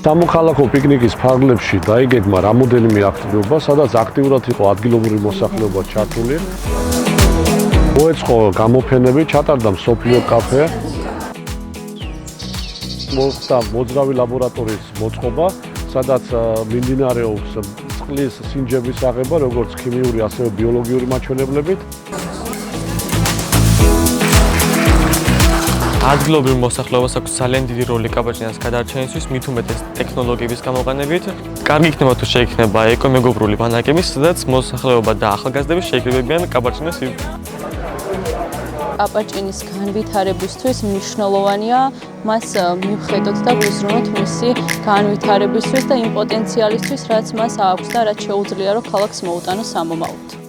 სამოქალაქო პიკნიკის ფარგლებში დაიგეგმა რამოდენიმე აქტივობა, სადაც აქტიურად იყო ადგილობრივი მოსახლეობა ჩართული. მოეწყო გამოფენები, ჩატარდა მსოფლიო კაფე. მოხდა მოძრავი ლაბორატორიის მოწყობა, სადაც მიმდინარეობს წყლის სინჯების აღება, როგორც ქიმიური, ასევე ბიოლოგიური მაჩვენებლებით. ადგილობრივ მოსახლეობას აქვს ძალიან დიდი როლი კაბაჭინას გადარჩენისთვის, მით უმეტეს ტექნოლოგიების გამოყენებით. კარგი იქნება თუ შეიქმნება ეკომეგობრული ბანაკები, სადაც მოსახლეობა და ახალგაზრდები შეიკრიბებიან კაბაჭინას. კაბაჭინის განვითარებისთვის მნიშვნელოვანია მას მივხედოთ და ვიზრუნოთ მისი განვითარებისთვის და იმ პოტენციალისთვის, რაც მას აქვს და რაც შეუძლია, რომ ქალაქს მოუტანოს ამომავლად.